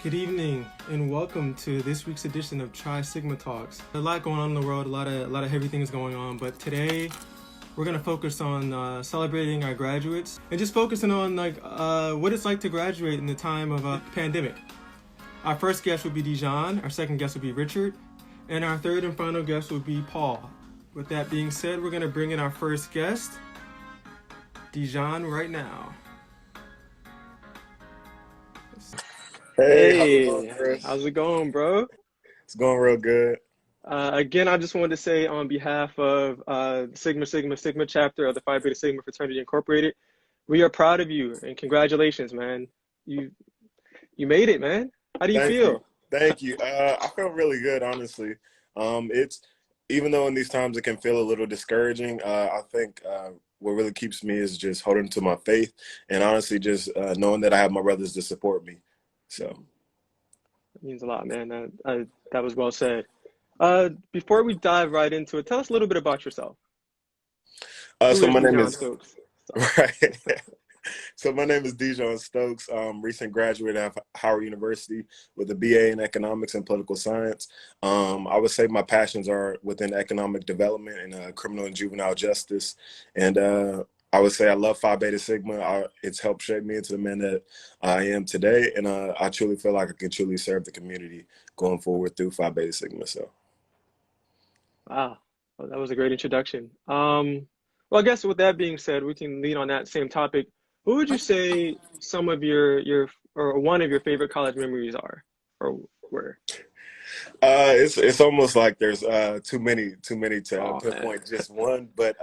Good evening and welcome to this week's edition of Tri Sigma Talks. A lot going on in the world, a lot of heavy things going on, but today we're gonna focus on celebrating our graduates and just focusing on what it's like to graduate in the time of a pandemic. Our first guest will be Dijon, our second guest will be Richard, and our third and final guest will be Paul. With that being said, we're gonna bring in our first guest, Dijon, right now. Hey, how's it going, Hey, Chris? how's it going, bro? It's going real good. Again, I just wanted to say on behalf of Sigma chapter of the Phi Beta Sigma Fraternity Incorporated, we are proud of you and congratulations, man. You you made it, man. How do you Thank you. feel? Thank you. I feel really good, honestly. It's even though in these times it can feel a little discouraging, I think what really keeps me is just holding to my faith and honestly just knowing that I have my brothers to support me. So, It means a lot, man. That was well said. Before we dive right into it, tell us a little bit about yourself. Who so is my name Dijon is Stokes? Sorry. right. So my name is Dijon Stokes, recent graduate of Howard University with a BA in economics and political science. I would say my passions are within economic development and criminal and juvenile justice. And I would say I love Phi Beta Sigma. It's helped shape me into the man that I am today. And I truly feel like I can truly serve the community going forward through Phi Beta Sigma. So. Wow, well, that was a great introduction. Well, I guess with that being said, we can lead on that same topic. Who would you say some of your or one of your favorite college memories are, or were? It's almost like there's too many to Oh man. pinpoint just one, but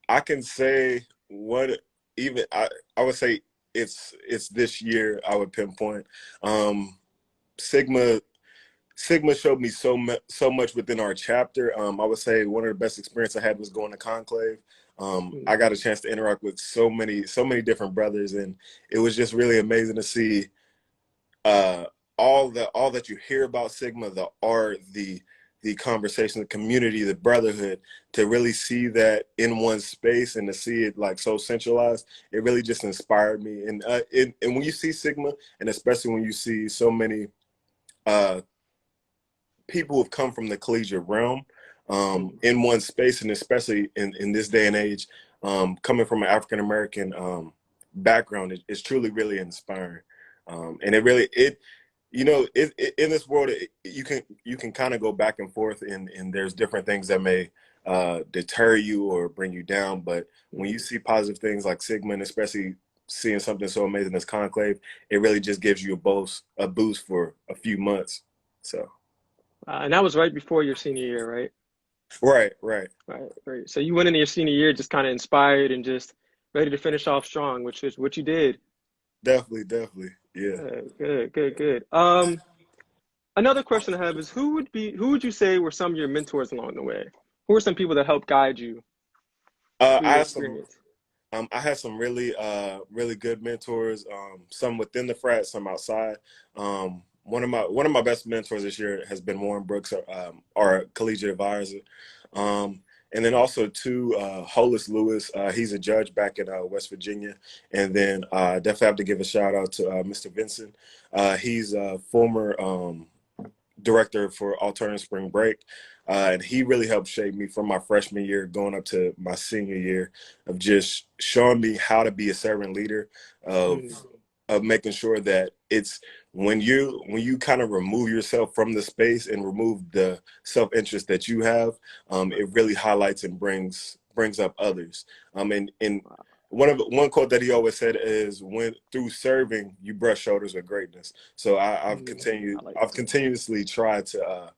I can say what even I would say it's this year I would pinpoint. Sigma Sigma showed me so much within our chapter. I would say one of the best experience I had was going to Conclave. I got a chance to interact with so many different brothers, and it was just really amazing to see uh, all that you hear about Sigma, the art, the conversation, the community, the brotherhood, to really see that in one space and to see it like so centralized, it really just inspired me. And when you see Sigma, and especially when you see so many uh, people who have come from the collegiate realm in one space, and especially in this day and age, coming from an African American background, is truly really inspiring. And in this world, you can kind of go back and forth, and there's different things that may deter you or bring you down. But when you see positive things like Sigma, and especially seeing something so amazing as Conclave, it really just gives you a boost for a few months. So. And that was right before your senior year, right? Right, right. Right, right. So you went into your senior year just kind of inspired and just ready to finish off strong, which is what you did. Definitely, definitely. Yeah. Good. Another question I have is who would you say were some of your mentors along the way? Who are some people that helped guide you through I your had some experience? really really good mentors, some within the frat, some outside. One of my best mentors this year has been Warren Brooks, our collegiate advisor. And then also too, Hollis Lewis, he's a judge back in West Virginia. And then definitely have to give a shout out to Mr. Vincent. He's a former director for Alternative Spring Break. And he really helped shape me from my freshman year going up to my senior year, of just showing me how to be a servant leader, of Mm, making sure that it's when you kind of remove yourself from the space and remove the self-interest that you have, it really highlights and brings up others. And wow. one quote that he always said is, when through serving you brush shoulders with greatness. So I like I've that. continuously tried to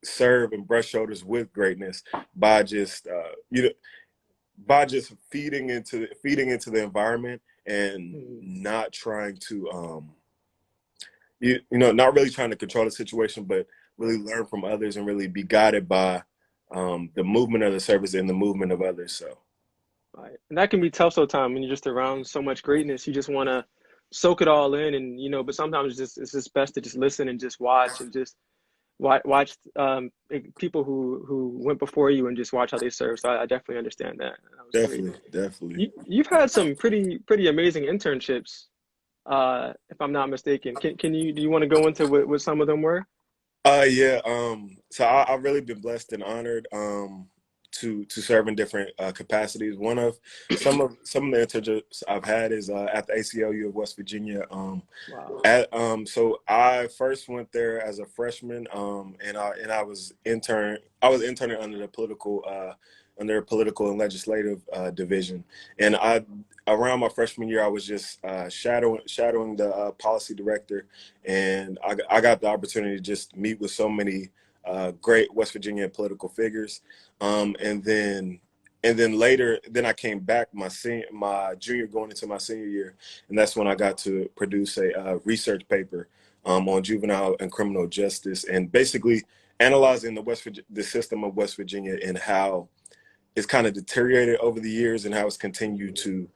serve and brush shoulders with greatness by just feeding into the environment, and Mm, not trying to not really trying to control the situation, but really learn from others and really be guided by the movement of the service and the movement of others. So. right. And that can be tough sometimes when you're just around so much greatness. You just want to soak it all in, and but sometimes it's just best to just listen and just watch and just watch people who went before you and just watch how they serve. So I definitely understand that. That was great. Definitely, definitely. You've had some pretty amazing internships if I'm not mistaken. Do you want to go into what some of them were? Yeah. So I've really been blessed and honored to serve in different capacities. One of some of the internships I've had is at the ACLU of West Virginia. Wow. So I first went there as a freshman, and I was interning under the political and legislative division, and I around my freshman year I was just shadowing the policy director, and I got the opportunity to just meet with so many great West Virginia political figures, and then later, then I came back my junior going into my senior year, and that's when I got to produce a research paper on juvenile and criminal justice, and basically analyzing the system of West Virginia and how it's kind of deteriorated over the years and how it's continued to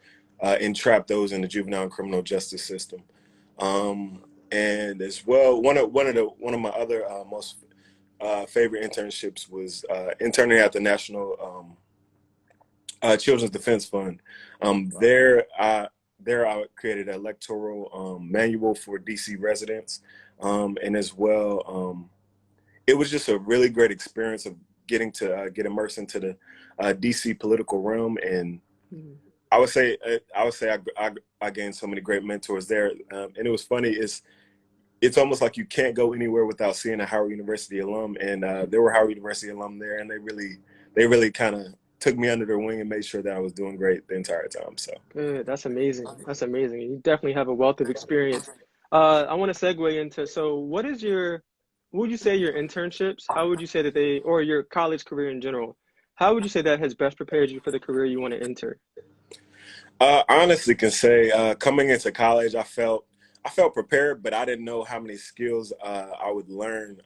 entrap those in the juvenile and criminal justice system. And as well, one of my other most favorite internships was interning at the National Children's Defense Fund. Wow. There I created an electoral manual for DC residents, and as well, it was just a really great experience of getting to get immersed into the DC political realm. And Mhm. I gained so many great mentors there, and it was funny. It's almost like you can't go anywhere without seeing a Howard University alum, and there were Howard University alum there, and they really kind of took me under their wing and made sure that I was doing great the entire time. So, Good. That's amazing. That's amazing. You definitely have a wealth of experience. I want to segue into, so what would you say your internships, how would you say that or your college career in general, how would you say that has best prepared you for the career you want to enter? I honestly can say coming into college, I felt prepared, but I didn't know how many skills I would learn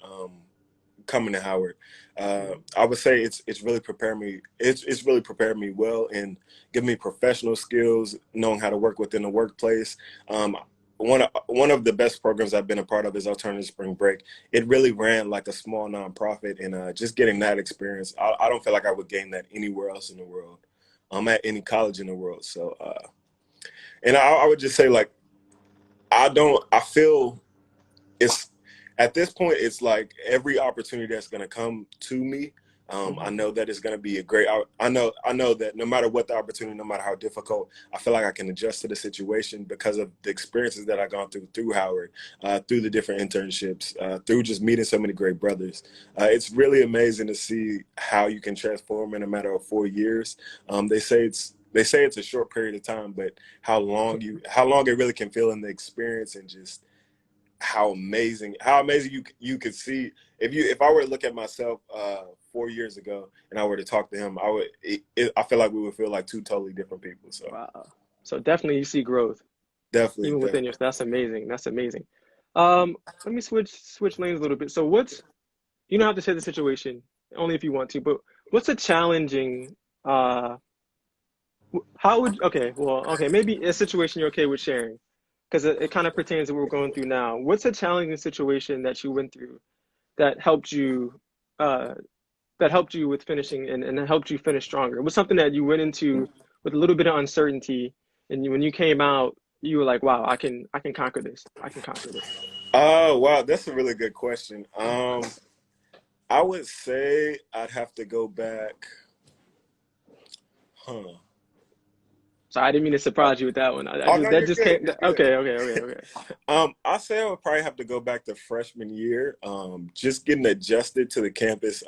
coming to Howard. Mhm. I would say it's really prepared me. It's really prepared me well and give me professional skills, knowing how to work within the workplace. Um, one of the best programs I've been a part of is Alternative Spring Break. It really ran like a small nonprofit, and just getting that experience, I don't feel like I would gain that anywhere else in the world. At any college in the world. So, and I would just say like I feel it's at this point it's like every opportunity that's going to come to me, I Mhm. know that it's going to be a great I know that no matter what the opportunity, no matter how difficult, I feel like I can adjust to the situation because of the experiences that I've gone through Howard, through the different internships, through just meeting so many great brothers. It's really amazing to see how you can transform in a matter of 4 years. They say it's a short period of time, but how long it really can feel in the experience, and just how amazing you could see if I were to look at myself 4 years ago and I were to talk to him, I feel like we would feel like two totally different people. So Wow. So definitely you see growth definitely, even within definitely. your, that's amazing. That's amazing. Let me switch lanes a little bit. So you don't have to say the situation, only if you want to, but what's a challenging, uh, how would, okay, well, okay, maybe a situation you're okay with sharing, because it kind of pertains to what we're going through now. What's a challenging situation that you went through that helped you, uh, that helped you with finishing and helped you finish stronger? It was something that you went into with a little bit of uncertainty, and when you came out, you were like, "Wow, I can conquer this. I can conquer this." Oh wow, that's a really good question. I would say I'd have to go back. Huh. So I didn't mean to surprise you with that one. I Oh just no, that you're just good. came. You're good. Okay. I say I would probably have to go back to freshman year. Just getting adjusted to the campus.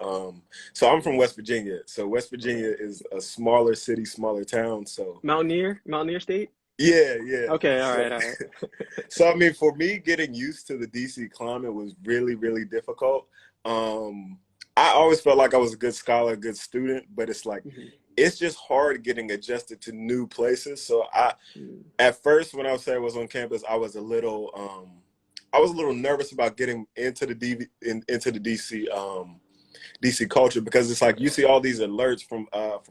So I'm from West Virginia. So West Virginia Okay. is a smaller city, smaller town. So Mountaineer State. yeah. Okay, all right. So I mean, for me, getting used to the DC climate was really, really difficult. Um, I always felt like I was a good scholar, good student, but it's like Mhm. it's just hard getting adjusted to new places. So Mhm. at first, when I was on campus, I was a little nervous about getting into into the DC culture, because it's like you see all these alerts from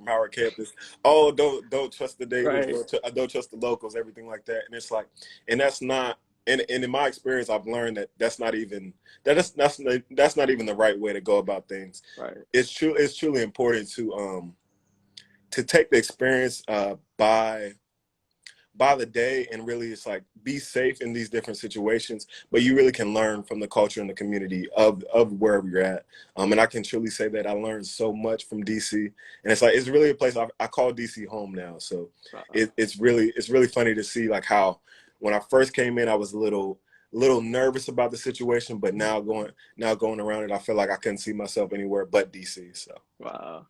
Howard campus. Oh, don't trust the neighbors, Right, don't trust the locals, everything like that. And it's like, and that's not. And in my experience, I've learned that that's not even the right way to go about things. right. It's truly important to take the experience by by the day, and really it's like be safe in these different situations, but you really can learn from the culture and the community of wherever you're at. And I can truly say that I learned so much from DC, and it's like it's really a place I call DC home now. So it's really funny to see like how when I first came in I was a little nervous about the situation, but now going around it, I feel like I couldn't see myself anywhere but DC. So Wow.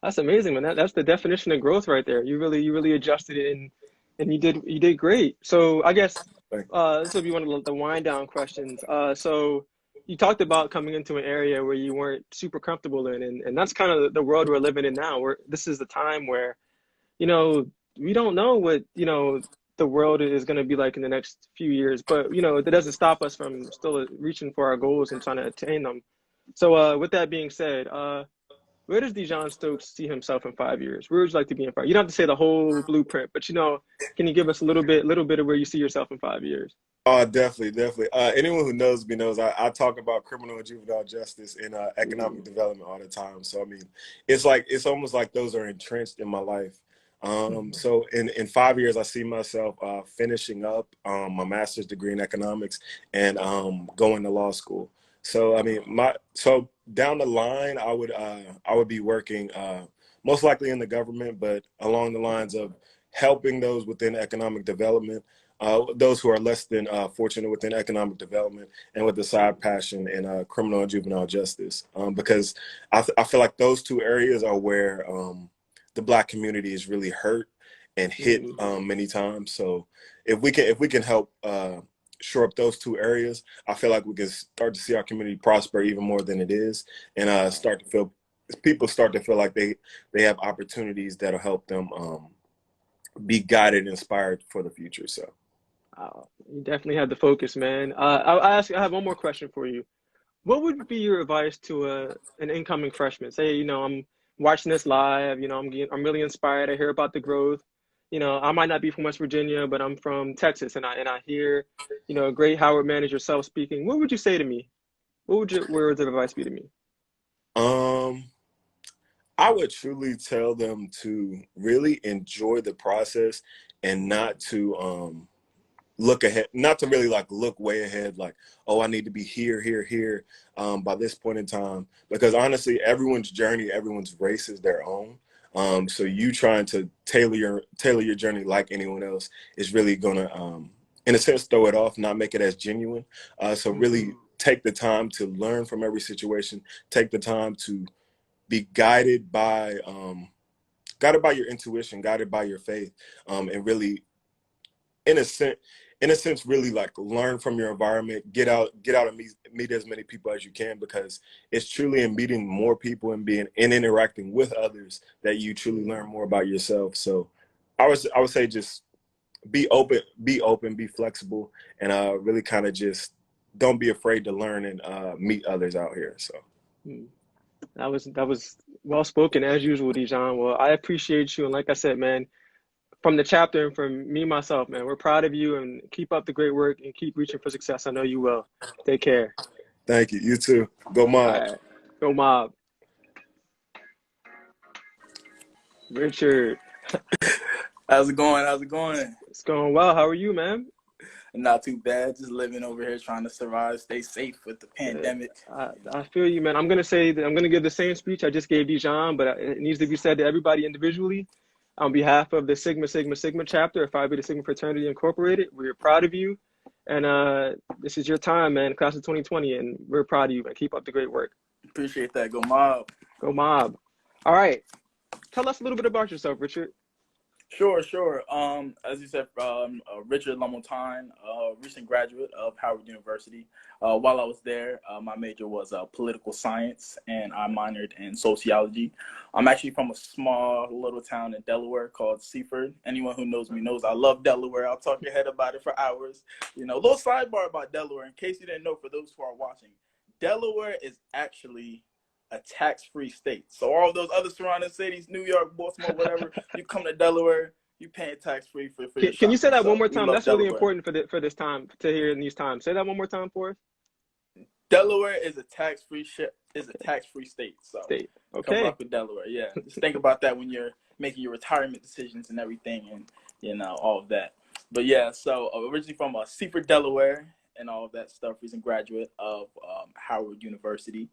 That's amazing, man. That's the definition of growth right there. You really adjusted it, and you did great. So I guess this will be one of the wind down questions. So you talked about coming into an area where you weren't super comfortable in, and that's kind of the world we're living in now. Where this is the time where, you know, we don't know what, the world is going to be like in the next few years, but that doesn't stop us from still reaching for our goals and trying to attain them. So with that being said, where does Dijon Stokes see himself in 5 years? Where would you like to be in 5? You don't have to say the whole blueprint, but can you give us a little bit of where you see yourself in 5 years? oh, definitely, definitely. Anyone who knows me knows I talk about criminal and juvenile justice and economic Ooh. development all the time. So I mean, it's almost like those are entrenched in my life. Mhm. So in 5 years, I see myself finishing up my master's degree in economics and going to law school. So I mean, so down the line, I would be working most likely in the government, but along the lines of helping those within economic development, those who are less than fortunate within economic development, and with the side passion in criminal and juvenile justice, because I feel like those two areas are where the Black community is really hurt and hit Mhm. many times. So if we can help shore up those two areas, I feel like we can start to see our community prosper even more than it is, and Wow. start to feel people start to feel like they have opportunities that'll help them be guided and inspired for the future. So. Wow. You definitely had the focus, man. I have one more question for you. What would be your advice to an incoming freshman? Say, I'm watching this live, I'm really inspired. I hear about the growth. I might not be from West Virginia, but I'm from Texas, and I hear, a great Howard man as yourself speaking. What would you say to me? What would your words of advice be to me? Um, I would truly tell them to really enjoy the process and not to look ahead, not to really like look way ahead, like, oh, I need to be here, by this point in time. Because honestly, everyone's journey, everyone's race is their own. So you trying to tailor your journey like anyone else is really gonna, in a sense, throw it off, not make it as genuine. So Hmm. really take the time to learn from every situation. Take the time to be guided by your intuition, guided by your faith, and really, in a sense, really like learn from your environment. Get out and meet as many people as you can, because it's truly in meeting more people and being and interacting with others that you truly learn more about yourself. So, I would say just be flexible, and really kind of just don't be afraid to learn and meet others out here. So. That was well spoken as usual, Dijon. Well, I appreciate you, and like I said, man, from the chapter and from me myself, man, we're proud of you, and keep up the great work and keep reaching for success. I know you will. Take care. Thank you. You too. Go All Mob. right, go mob, Richard. How's it going? How's it going? It's going well. How are you, man? Not too bad. Just living over here trying to survive, stay safe with the Good. pandemic. I feel you, man. I'm gonna say that I'm gonna give the same speech I just gave Dijon, but it needs to be said to everybody individually. On behalf of the Sigma chapter of Phi Beta Sigma Fraternity Incorporated, we're proud of you, and this is your time, man. Class of 2020, and we're proud of you, man. Keep up the great work. Appreciate that. Go Mob. Go mob. All right. Tell us a little bit about yourself, Richard. Sure, sure. As you said, Richard Lamontagne, recent graduate of Howard University. While I was there, my major was political science, and I minored in sociology. I'm actually from a small little town in Delaware called Seaford. Anyone who knows me knows I love Delaware. I'll talk your head about it for hours. A little sidebar about Delaware, in case you didn't know, for those who are watching. Delaware is actually a tax-free state. So all those other surrounding cities, New York, Baltimore, whatever, you come to Delaware, you paying tax-free for your Can you say shopping. that one So more we time? love That's really Delaware. important for this time to hear in these times. Say that one more time for us. Delaware is a tax-free Okay. state. So State. come Okay. rock with Delaware. Yeah, just think about that when you're making your retirement decisions and everything, and all of that. But yeah, so originally from Seaford, Delaware, and all of that stuff. Recent graduate of Howard University.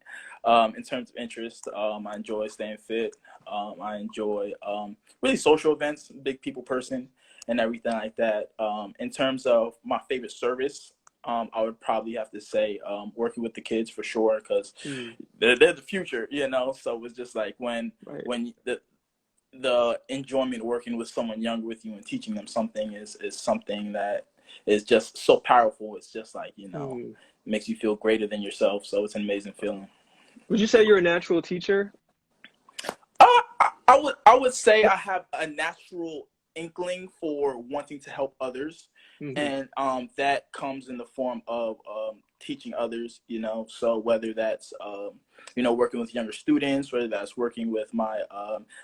In terms of interest, I enjoy staying fit. I enjoy really social events, big people person, and everything like that. In terms of my favorite service, I would probably have to say working with the kids for sure, because they're the future, you know. So it's just like when the enjoyment of working with someone younger with you and teaching them something is something that is just so powerful. It's just like, you know, makes you feel greater than yourself. So it's an amazing feeling. Would you say you're a natural teacher? I would say I have a natural inkling for wanting to help others, and that comes in the form of teaching others. You know, so whether that's you know, working with younger students, whether that's working with my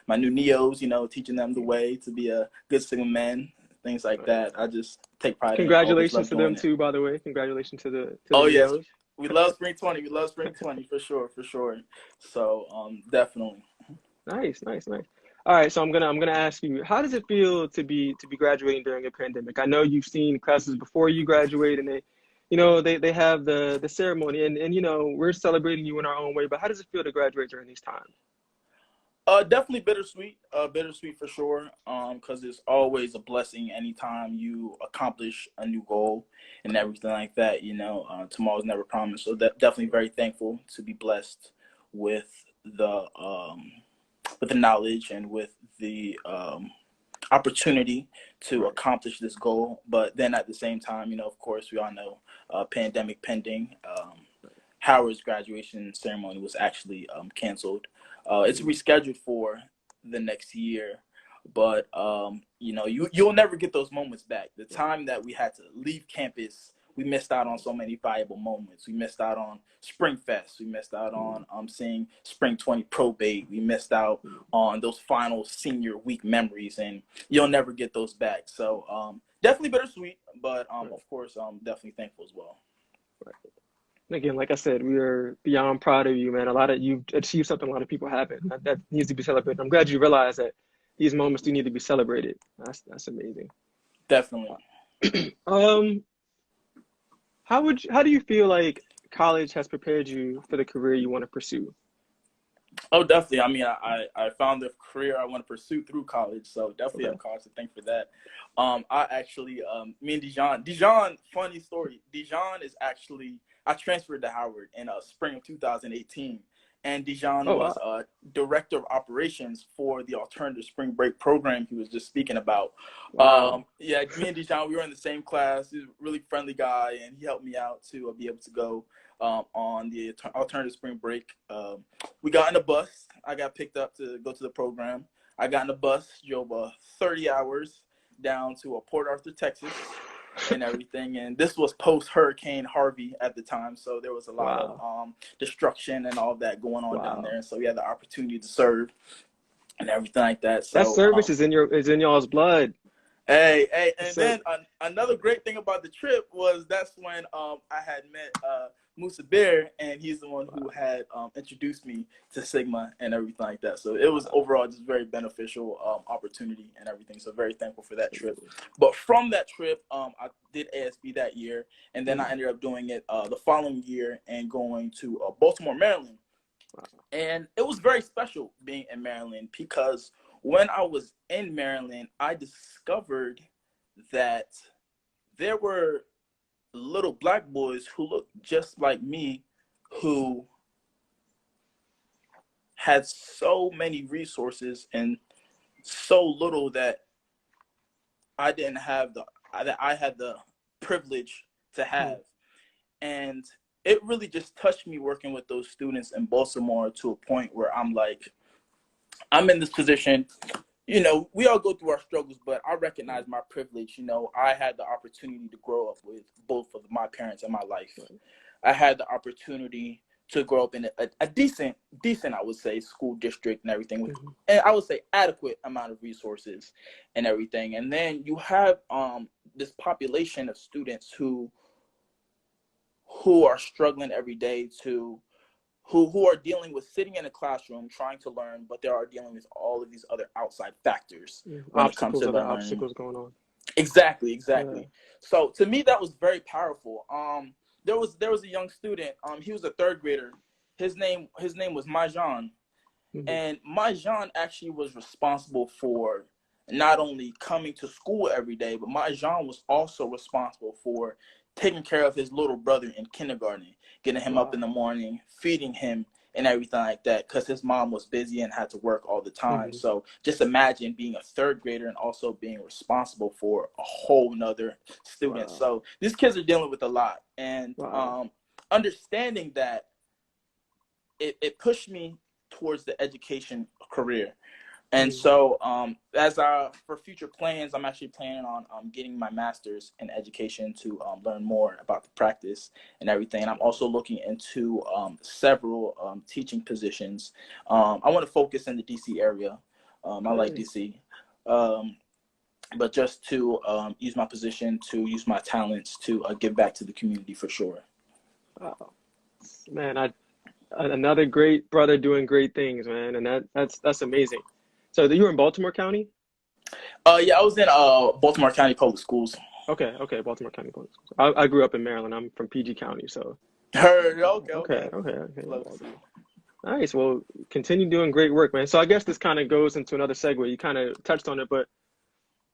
my new neos, you know, teaching them the way to be a good Sigma man, things like that. I just take pride in it. Always Congratulations love to them doing it. too, by the way. Congratulations to the Oh yes, neos. we love Spring 20. We love Spring 20 for sure, for sure. So definitely. Nice, nice, nice. All right, so I'm gonna ask you, how does it feel to be graduating during a pandemic? I know you've seen classes before you graduate, and they have the ceremony, and you know we're celebrating you in our own way. But how does it feel to graduate during these times? Definitely bittersweet. Bittersweet for sure. Because it's always a blessing anytime you accomplish a new goal and everything like that. You know, tomorrow's never promised. So definitely very thankful to be blessed with the knowledge and with the opportunity to Right. accomplish this goal. But then at the same time, you know, of course, we all know pandemic pending. Howard's graduation ceremony was actually canceled. It's rescheduled for the next year, but you know, you'll never get those moments back. The time that we had to leave campus, we missed out on so many valuable moments. We missed out on Spring Fest. We missed out on seeing Spring 20 probate. We missed out on those final senior week memories, and you'll never get those back. So definitely bittersweet, but of course, definitely thankful as well. Again, like I said, we are beyond proud of you, man. You've achieved something a lot of people haven't. That needs to be celebrated. I'm glad you realize that these moments do need to be celebrated. That's amazing. Definitely. Um, how do you feel like college has prepared you for the career you want to pursue? Oh, definitely. I mean, I found the career I want to pursue through college, so definitely Okay. have college to thank for that. I actually, me and Dijon, funny story. Dijon is actually, I transferred to Howard in spring of 2018, and Dijon Oh was wow. director of operations for the alternative spring break program he was just speaking about. Wow. Yeah, me and Dijon, we were in the same class. He's a really friendly guy, and he helped me out to be able to go on the alternative spring break. We got in a bus. I got picked up to go to the program. I got in a bus, drove 30 hours down to Port Arthur, Texas, and everything. And this was post Hurricane Harvey at the time, so there was a lot of Wow. destruction and all of that going on down Wow. there. And so we had the opportunity to serve and everything like that. That So service is in y'all's blood. hey, and So then another great thing about the trip was that's when I had met Musa Bear, and he's the one who had introduced me to Sigma and everything like that. So it was overall just very beneficial opportunity and everything. So very thankful for that trip. But from that trip, I did ASB that year, and then I ended up doing it the following year and going to Baltimore, Maryland. And it was very special being in Maryland because when I was in Maryland, I discovered that there were little black boys who looked just like me who had so many resources and so little that I didn't have that I had the privilege to have. And it really just touched me working with those students in Baltimore to a point where I'm like, I'm in this position. You know, we all go through our struggles, but I recognize my privilege. You know, I had the opportunity to grow up with both of my parents in my life. I had the opportunity to grow up in a decent, I would say, school district and everything, with, and I would say adequate amount of resources and everything. And then you have this population of students who are struggling every day to who are dealing with sitting in a classroom trying to learn, but they are dealing with all of these other outside factors when it comes to obstacles, other their learning. obstacles going on. Exactly. Yeah. So to me, that was very powerful. There was a young student. He was a third grader. His name was Majan. Mhm. And Majan actually was responsible for not only coming to school every day, but Majan was also responsible for taking care of his little brother in kindergarten, getting him up in Wow. the morning, feeding him, and everything like that, because his mom was busy and had to work all the time. Mhm. So just imagine being a third grader and also being responsible for a whole nother student. Wow. So these kids are dealing with a lot, and Wow. understanding that, it pushed me towards the education career. And Mhm. so, for future plans, I'm actually planning on getting my master's in education to learn more about the practice and everything. And I'm also looking into several teaching positions. I want to focus in the DC area. I like Okay. DC, but just to use my position, to use my talents to give back to the community for sure. Wow. Man, another great brother doing great things, man, and that's amazing. So you were in Baltimore County? Yeah, I was in Baltimore County Public Schools. Okay, okay, Baltimore County Public Schools. I grew up in Maryland. I'm from PG County, so Heard. Okay, okay, okay. okay, okay. Love to see. Nice. Well, continue doing great work, man. So I guess this kind of goes into another segue. You kind of touched on it, but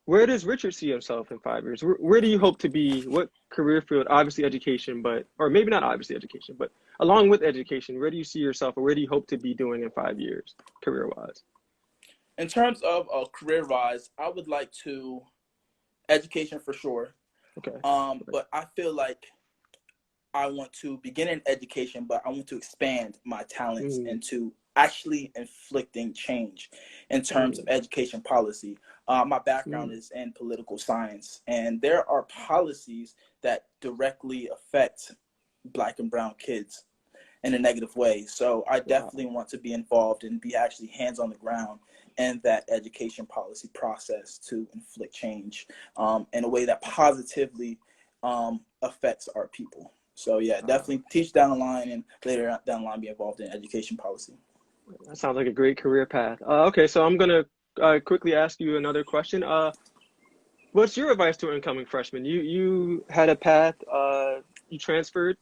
where does Richard see himself in 5 years? Where do you hope to be? What career field? Obviously education, but or maybe not obviously education, but along with education, where do you see yourself, or where do you hope to be doing in 5 years, career-wise? In terms of career wise, I would like to education for sure. Okay. But I feel like I want to begin in education, but I want to expand my talents Mm, into actually inflicting change in terms of mm, education policy. My background mm. is in political science, and there are policies that directly affect Black and brown kids in a negative way. So I definitely Wow. want to be involved and be actually hands on the ground in that education policy process to inflict change in a way that positively affects our people. So yeah, Wow. definitely teach down the line and later down the line be involved in education policy. That sounds like a great career path. Okay, so I'm gonna quickly ask you another question. What's your advice to an incoming freshman? You had a path. You transferred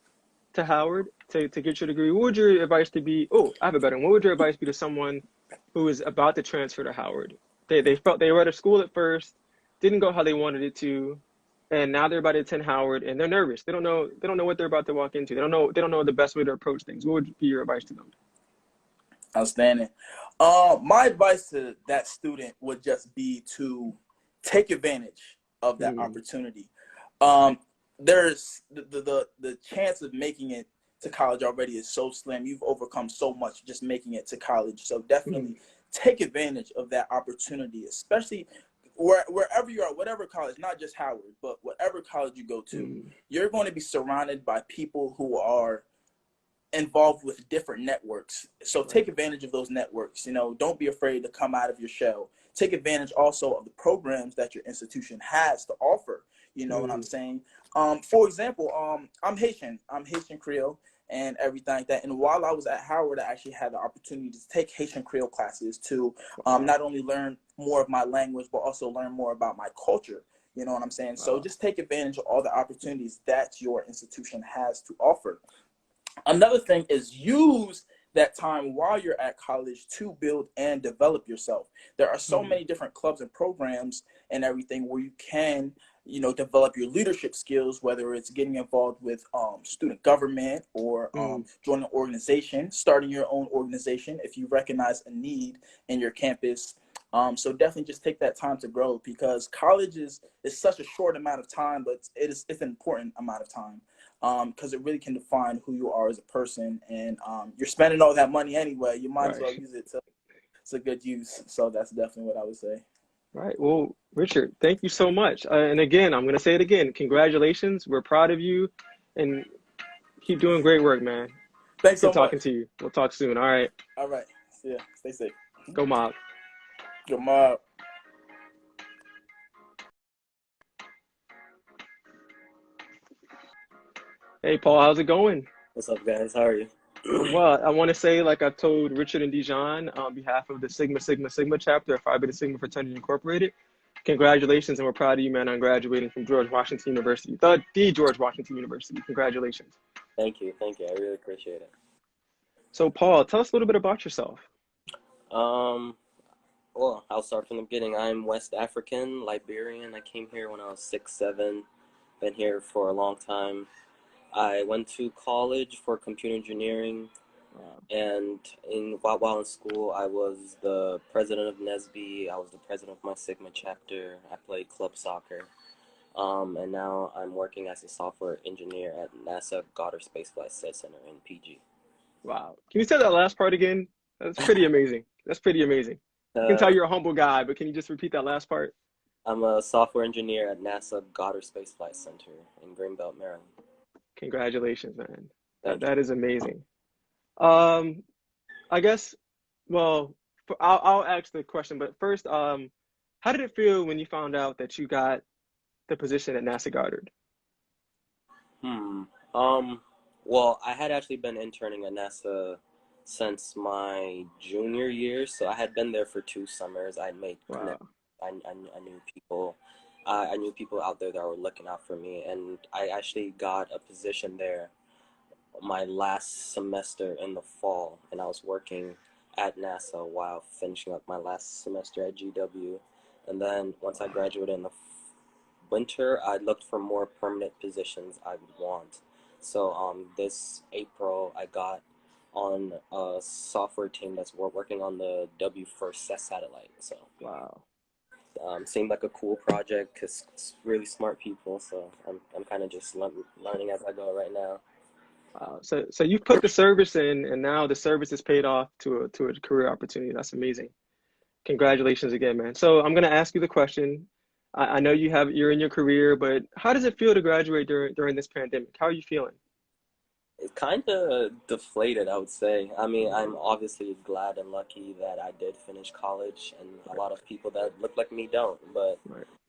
to Howard to get your degree. What would your advice to be? Oh, I have a better one. What would your advice be to someone who is about to transfer to Howard? They felt they were at a school at first, didn't go how they wanted it to, and now they're about to attend Howard and they're nervous. They don't know what they're about to walk into. They don't know the best way to approach things. What would be your advice to them? Outstanding. My advice to that student would just be to take advantage of that Mm, opportunity. Um, there's the chance of making it to college already is so slim. You've overcome so much just making it to college. So mm, definitely take advantage of that opportunity, especially wherever you are, whatever college, not just Howard, but whatever college you go to, mm, you're going to be surrounded by people who are involved with different networks. So right. take advantage of those networks. Don't be afraid to come out of your shell. Take advantage also of the programs that your institution has to offer. You know what I'm Mm, saying? For example, I'm Haitian. I'm Haitian Creole and everything like that. And while I was at Howard, I actually had the opportunity to take Haitian Creole classes to wow. not only learn more of my language, but also learn more about my culture. You know what I'm saying? So Wow. just take advantage of all the opportunities that your institution has to offer. Another thing is use that time while you're at college to build and develop yourself. There are so Mm, many different clubs and programs and everything where you can, develop your leadership skills, whether it's getting involved with student government or mm, joining an organization, starting your own organization if you recognize a need in your campus. So definitely just take that time to grow, because college is such a short amount of time, but it's an important amount of time, because it really can define who you are as a person. And you're spending all that money anyway. You might as right. well use it to good use. So that's definitely what I would say. Right. Well, Richard, thank you so much. And again, I'm going to say it again. Congratulations. We're proud of you and keep doing great work, man. Thanks Good so much. talking to you. We'll talk soon. All right. All right. See ya. Stay safe. Go Mob. Good mob. Hey, Paul, how's it going? What's up, guys? How are you? Well, I want to say, like I told Richard and Dijon, on behalf of the Sigma Sigma Sigma chapter of Phi Beta Sigma Fraternity Incorporated, Congratulations, and we're proud of you, man, on graduating from George Washington University, the George Washington University. Congratulations. Thank you. Thank you. I really appreciate it. So, Paul, tell us a little bit about yourself. Um, well, I'll start from the beginning. I'm West African, Liberian. I came here when I was 6, 7. Been here for a long time. I went to college for computer engineering, and while in school, I was the president of NESB. I was the president of my Sigma chapter. I played club soccer. And now I'm working as a software engineer at NASA Goddard Space Flight Center in PG. Wow. Can you say that last part again? That's pretty amazing. That's pretty amazing. I can tell you're a humble guy, but can you just repeat that last part? I'm a software engineer at NASA Goddard Space Flight Center in Greenbelt, Maryland. Congratulations, man. Thank That is amazing. I guess, well, I'll ask the question, but first, how did it feel when you found out that you got the position at NASA Goddard? Well, I had actually been interning at NASA since my junior year, so I had been there for 2 summers. I had made connections. I knew people. I knew people out there that were looking out for me, and I actually got a position there my last semester in the fall, and I was working at NASA while finishing up my last semester at GW. And then once I graduated in the winter, I looked for more permanent positions I would want. So this April, I got on a software team that's working on the W1 satellite. So Wow. Seemed like a cool project because it's really smart people. So I'm kind of just learning as I go right now. Wow. So you've put the service in, and now the service is paid off to a career opportunity. That's amazing. Congratulations again, man. So I'm gonna ask you the question. I know you're in your career, but how does it feel to graduate during this pandemic? How are you feeling? It's kind of deflated, I would say. I mean, I'm obviously glad and lucky that I did finish college, and a lot of people that look like me don't. But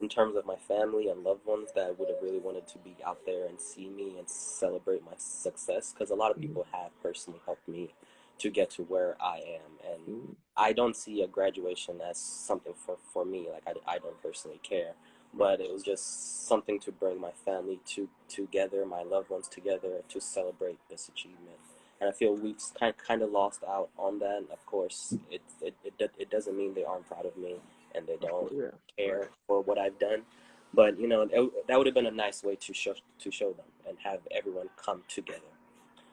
in terms of my family and loved ones that would have really wanted to be out there and see me and celebrate my success, because a lot of people have personally helped me to get to where I am. And I don't see a graduation as something for me. Like, I don't personally care. But it was just something to bring my family together, my loved ones together, to celebrate this achievement. And I feel we've kind of lost out on that. Of course, it doesn't mean they aren't proud of me and they don't care for what I've done. But you know, that would have been a nice way to show them and have everyone come together.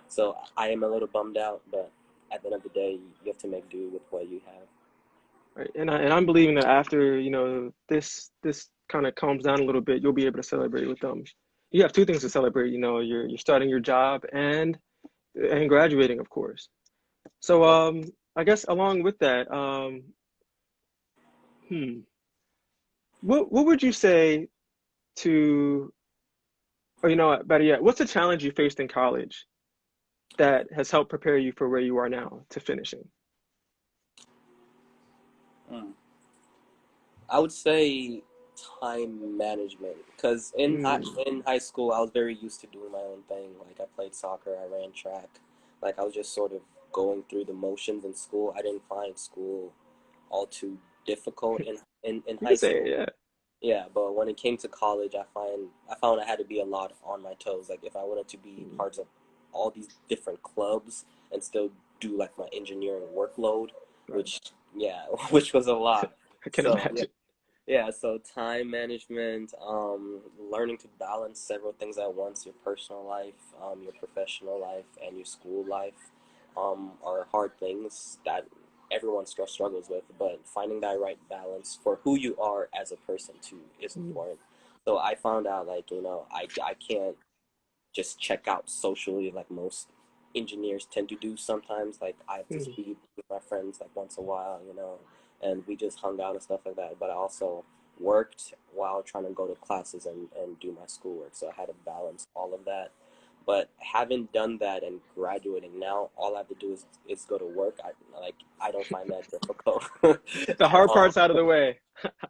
So I am a little bummed out, but at the end of the day, you have to make do with what you have. Right. And I'm believing that after, this kind of calms down a little bit, you'll be able to celebrate with them. You have 2 things to celebrate, you're starting your job and graduating, of course. So I guess along with that, what would you say to, or better yet, what's the challenge you faced in college that has helped prepare you for where you are now to finishing? I would say time management, because in high school I was very used to doing my own thing. Like, I played soccer, I ran track. Like, I was just sort of going through the motions in school. I didn't find school all too difficult in high school. Yeah, but when it came to college, I found I had to be a lot on my toes. Like, if I wanted to be parts of all these different clubs and still do like my engineering workload, which was a lot. I can imagine. Yeah, so time management, learning to balance several things at once, your personal life, your professional life, and your school life, are hard things that everyone struggles with, but finding that right balance for who you are as a person too is important. So I found out, like, I can't just check out socially like most engineers tend to do sometimes. Like, I have to speak with my friends like once a while, and we just hung out and stuff like that. But I also worked while trying to go to classes and do my schoolwork. So I had to balance all of that. But having done that and graduating now, all I have to do is go to work. I don't find that difficult. The hard part's out of the way.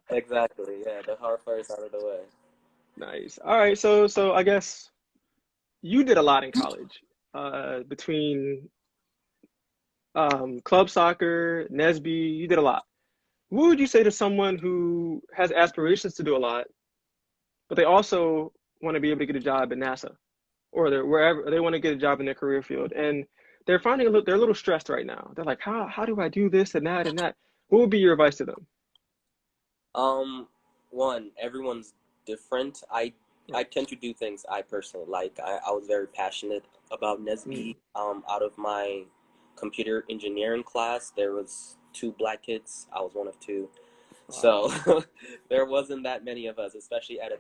Exactly. Yeah, the hard part's out of the way. Nice. All right. So I guess you did a lot in college, between club soccer, NESB. You did a lot. what would you say to someone who has aspirations to do a lot, but they also want to be able to get a job at NASA or they're wherever they want to get a job in their career field, and they're finding they're a little stressed right now. They're like, how do I do this and that and that? What would be your advice to them? One, everyone's different. I tend to do things I personally like. I was very passionate about Mm, NESB. Out of my computer engineering class, there was two black kids. I was one of two. wow. So there wasn't that many of us, especially at a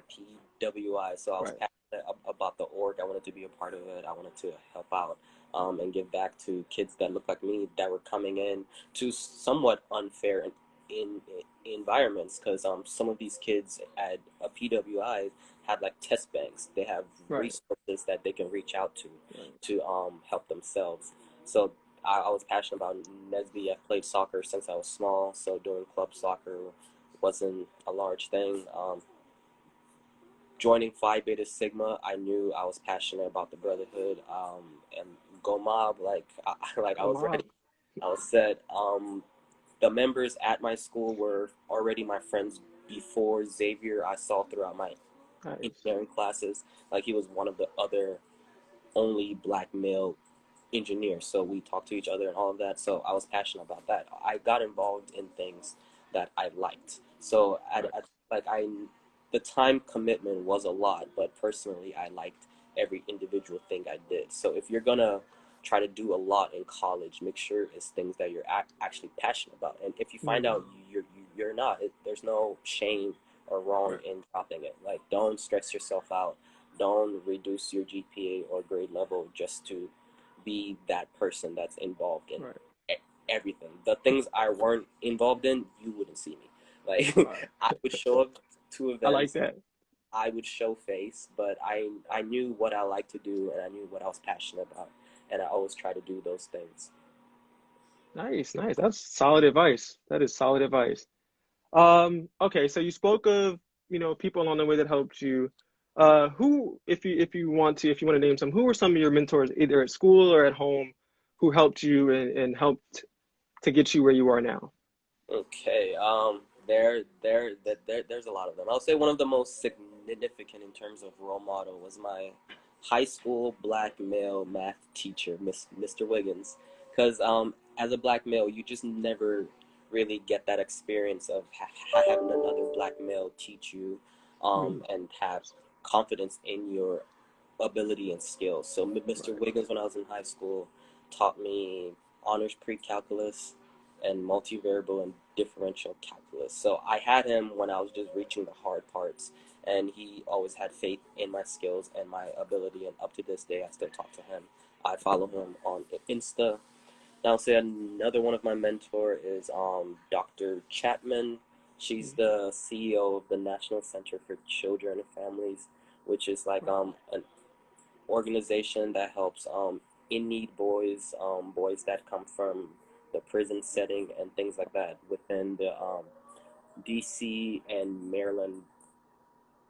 PWI. So I was Right. passionate about the org. I wanted to be a part of it. I wanted to help out and give back to kids that look like me that were coming in to somewhat unfair in environments because some of these kids at a PWI have like test banks. They have Right. resources that they can reach out Right. to help themselves. So I was passionate about NESB. I've played soccer since I was small, so doing club soccer wasn't a large thing. Joining Phi Beta Sigma, I knew I was passionate about the brotherhood and Go Mob. Like I Go was ready. mob. I was set. The members at my school were already my friends before Xavier. I saw throughout my Nice. engineering classes. Like he was one of the other only black male engineers, so we talked to each other and all of that. So I was passionate about that. I got involved in things that I liked. So Right. the time commitment was a lot, but personally I liked every individual thing I did. So if you're gonna try to do a lot in college, make sure it's things that you're actually passionate about. And if you find Mm, out you're not, there's no shame or wrong right. in dropping it. Like don't stress yourself out. Don't reduce your GPA or grade level just to be that person that's involved in Right. everything. The things I weren't involved in, you wouldn't see me. Like Wow. I would show up to I like events, that. I would show face, but I knew what I liked to do and I knew what I was passionate about, and I always try to do those things. Nice, nice. That's solid advice. That is solid advice. Okay, so you spoke of, people along the way that helped you. Who, if you want to name some, who were some of your mentors, either at school or at home, who helped you and helped to get you where you are now? Okay, there's a lot of them. I'll say one of the most significant in terms of role model was my high school black male math teacher, Mr. Wiggins, because as a black male, you just never really get that experience of having another black male teach you, Mm, and have confidence in your ability and skills. So Mr. right. Wiggins, when I was in high school, taught me honors pre-calculus and multivariable and differential calculus. So I had him when I was just reaching the hard parts, and he always had faith in my skills and my ability. And up to this day, I still talk to him. I follow him on Insta. Now, say another one of my mentor is Dr. Chapman. She's Mm, the CEO of the National Center for Children and Families, which is like right. an organization that helps in need boys, boys that come from the prison setting and things like that within the DC and Maryland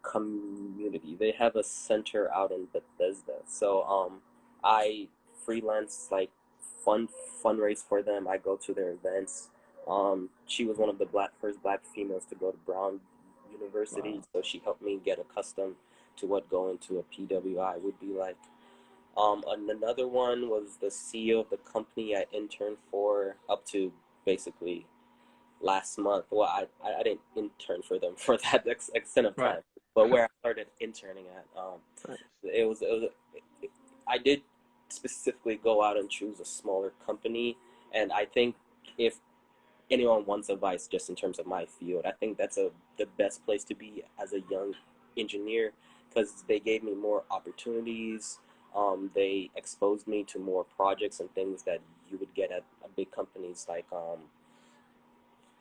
community. They have a center out in Bethesda. So I freelance like fund fundraise for them. I go to their events. She was one of the first black females to go to Brown University, Wow. so she helped me get accustomed to what going to a PWI would be like. Another one was the CEO of the company I interned for up to basically last month. Well, I didn't intern for them for that extent of Right. time, but where I started interning at, Nice. I did specifically go out and choose a smaller company, and I think if anyone wants advice just in terms of my field, I think that's the best place to be as a young engineer because they gave me more opportunities. They exposed me to more projects and things that you would get at big companies like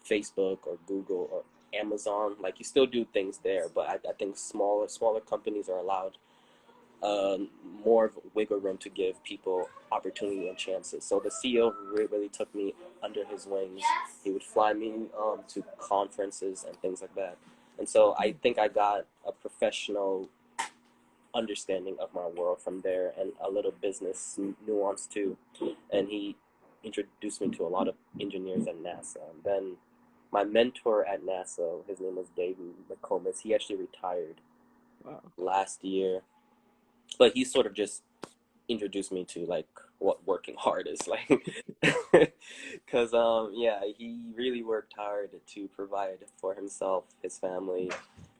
Facebook or Google or Amazon. Like you still do things there, but I think smaller companies are allowed more of a wiggle room to give people opportunity and chances. So the CEO really took me under his wings. He would fly me to conferences and things like that. And so I think I got a professional understanding of my world from there and a little business nuance too. And he introduced me to a lot of engineers at NASA. And then my mentor at NASA, his name was Dave McComas. He actually retired last year, but he sort of just introduced me to like what working hard is like. Because yeah, he really worked hard to provide for himself, his family,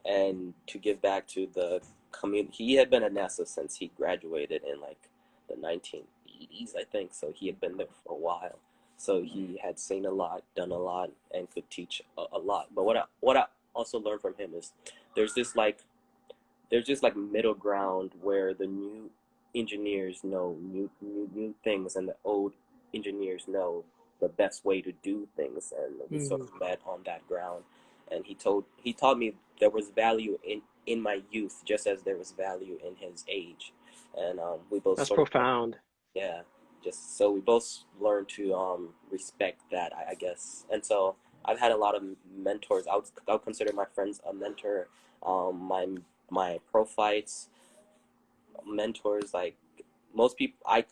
and to give back to the community. He had been at NASA since he graduated in like the 1980s, I think, so he had been there for a while. So he had seen a lot, done a lot, and could teach a lot. But what I also learned from him is there's this like middle ground where the new engineers know new things, and the old engineers know the best way to do things, and we sort of met on that ground. And he taught me there was value in my youth, just as there was value in his age. And we both That's sort of, profound. yeah, just so we both learned to respect that, I guess. And so I've had a lot of mentors. I would consider my friends a mentor. My pro fights mentors, like most people, I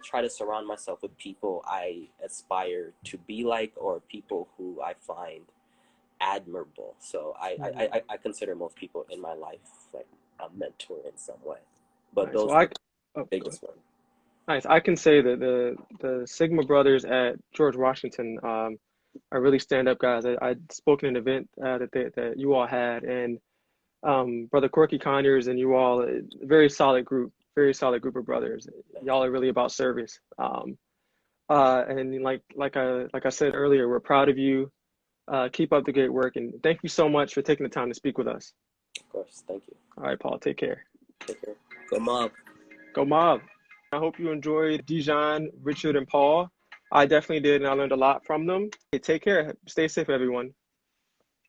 try to surround myself with people I aspire to be like, or people who I find admirable. So I consider most people in my life like a mentor in some way. But Nice. those Well, are the biggest one. nice. I can say that the Sigma brothers at George Washington are really stand-up guys. I spoke in an event that you all had, and Brother Corky Conyers and you all, very solid group of brothers. Y'all are really about service. And like I said earlier, we're proud of you. Keep up the great work, and thank you so much for taking the time to speak with us. Of course, thank you. All right, Paul, take care. Take care. Go Mob. Go Mob. I hope you enjoyed Dijon, Richard, and Paul. I definitely did, and I learned a lot from them. Hey, take care. Stay safe, everyone.